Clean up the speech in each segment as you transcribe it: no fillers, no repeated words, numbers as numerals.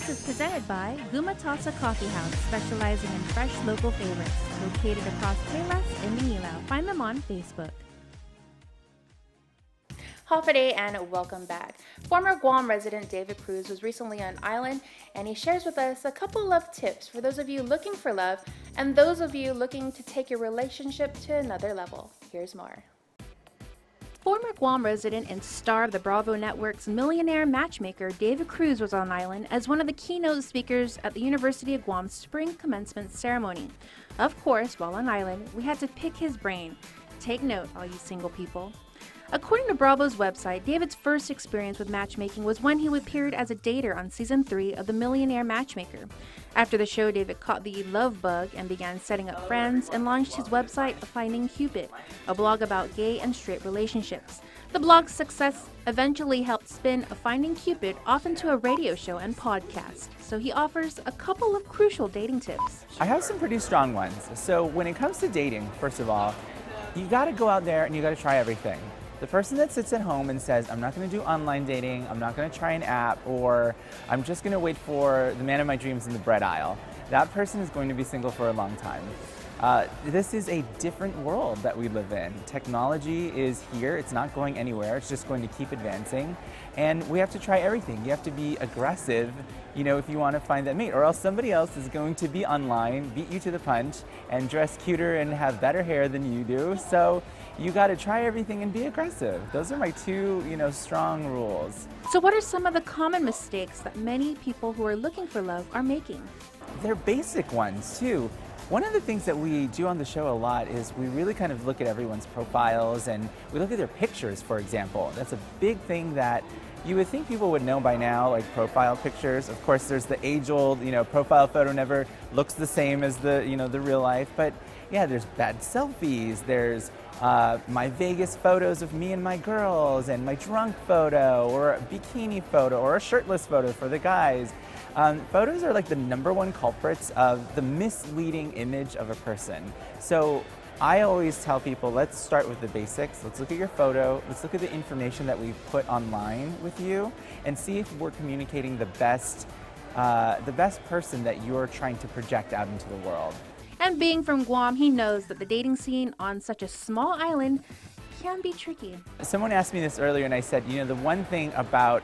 This is presented by Gumatasa Coffee House, specializing in fresh local favorites. Located across Payless in Manila. Find them on Facebook. Hafaday and welcome back. Former Guam resident David Cruz was recently on an island, and he shares with us a couple of tips for those of you looking for love and those of you looking to take your relationship to another level. Here's more. Former Guam resident and star of the Bravo Network's Millionaire Matchmaker, David Cruz was on island as one of the keynote speakers at the University of Guam's spring commencement ceremony. Of course, while on island, we had to pick his brain. Take note, all you single people. According to Bravo's website, David's first experience with matchmaking was when he appeared as a dater on Season 3 of the Millionaire Matchmaker. After the show, David caught the love bug and began setting up friends and launched his website, Finding Cupid, a blog about gay and straight relationships. The blog's success eventually helped spin Finding Cupid off into a radio show and podcast, so he offers a couple of crucial dating tips. I have some pretty strong ones. So when it comes to dating, first of all, you gotta go out there and you gotta try everything. The person that sits at home and says, I'm not going to do online dating, I'm not going to try an app, or I'm just going to wait for the man of my dreams in the bread aisle, that person is going to be single for a long time. This is a different world that we live in. Technology is here, it's not going anywhere, it's just going to keep advancing, and we have to try everything. You have to be aggressive, if you want to find that mate, or else somebody else is going to be online, beat you to the punch, and dress cuter and have better hair than you do. So you got to try everything and be aggressive. Those are my two, strong rules. So what are some of the common mistakes that many people who are looking for love are making? They're basic ones too. One of the things that we do on the show a lot is we really kind of look at everyone's profiles and we look at their pictures, for example. That's a big thing that you would think people would know by now, like profile pictures. Of course, there's the age-old, profile photo never looks the same as the, the real life. But yeah, there's bad selfies. There's my Vegas photos of me and my girls, and my drunk photo, or a bikini photo, or a shirtless photo for the guys. Photos are like the #1 culprits of the misleading image of a person. So I always tell people, let's start with the basics. Let's look at your photo. Let's look at the information that we've put online with you and see if we're communicating the best person that you're trying to project out into the world. And being from Guam, he knows that the dating scene on such a small island can be tricky. Someone asked me this earlier and I said, the one thing about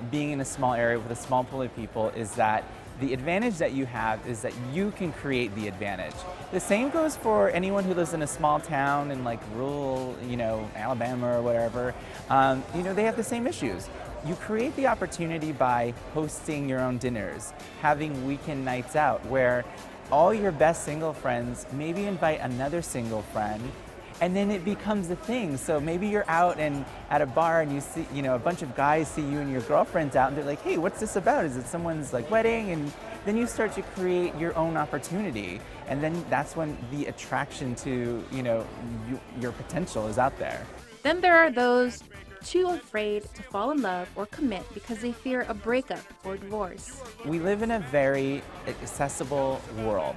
being in a small area with a small pool of people is that the advantage that you have is that you can create the advantage. The same goes for anyone who lives in a small town in like rural, Alabama or whatever. They have the same issues. You create the opportunity by hosting your own dinners, having weekend nights out where all your best single friends maybe invite another single friend, and then it becomes a thing. So maybe you're out and at a bar and you see, a bunch of guys see you and your girlfriend's out and they're like, hey, what's this about? Is it someone's wedding? And then you start to create your own opportunity. And then that's when the attraction to, your potential is out there. Then there are those too afraid to fall in love or commit because they fear a breakup or divorce. We live in a very accessible world,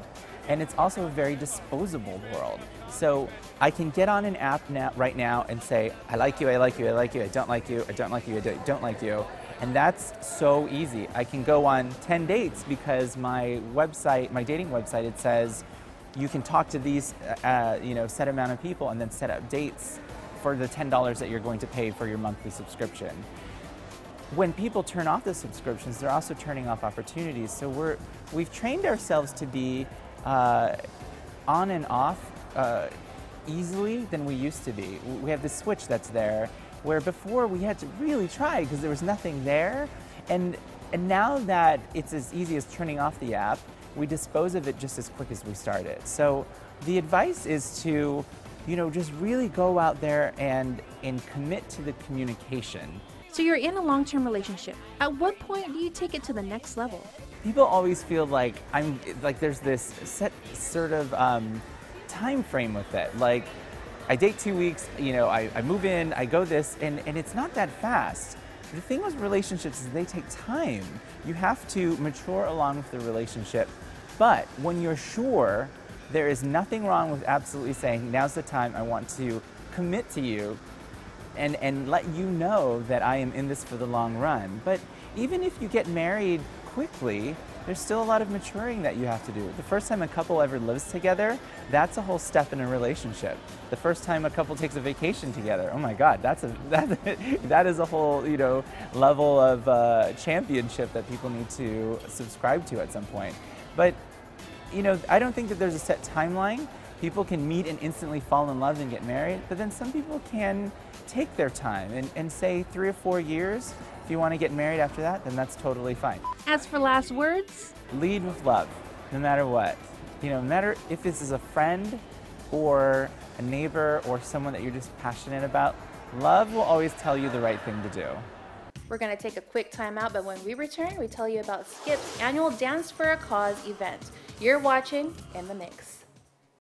and it's also a very disposable world. So I can get on an app right now and say, I like you, I like you, I like you, I don't like you, I don't like you, I don't like you. And that's so easy. I can go on 10 dates because my website, my dating website, it says you can talk to these, set amount of people and then set up dates for the $10 that you're going to pay for your monthly subscription. When people turn off the subscriptions, they're also turning off opportunities. So we've trained ourselves to be on and off easily than we used to be. We have this switch that's there, where before we had to really try because there was nothing there. And now that it's as easy as turning off the app, we dispose of it just as quick as we start it. So the advice is to just really go out there and commit to the communication. So you're in a long-term relationship. At what point do you take it to the next level? People always feel like there's this set sort of time frame with it. Like, I date 2 weeks, I move in, I go this, and it's not that fast. The thing with relationships is they take time. You have to mature along with the relationship. But when you're sure, there is nothing wrong with absolutely saying, now's the time I want to commit to you. and let you know that I am in this for the long run. But even if you get married quickly, there's still a lot of maturing that you have to do. The first time a couple ever lives together, that's a whole step in a relationship. The first time a couple takes a vacation together, oh my God, that is a whole, you know, level of championship that people need to subscribe to at some point. But, you know, I don't think that there's a set timeline. People can meet and instantly fall in love and get married, but then some people can take their time and say 3 or 4 years. If you want to get married after that, then that's totally fine. As for last words, lead with love, no matter what. You know, no matter if this is a friend or a neighbor or someone that you're just passionate about, love will always tell you the right thing to do. We're going to take a quick time out, but when we return, we tell you about Skip's annual Dance for a Cause event. You're watching In the Mix.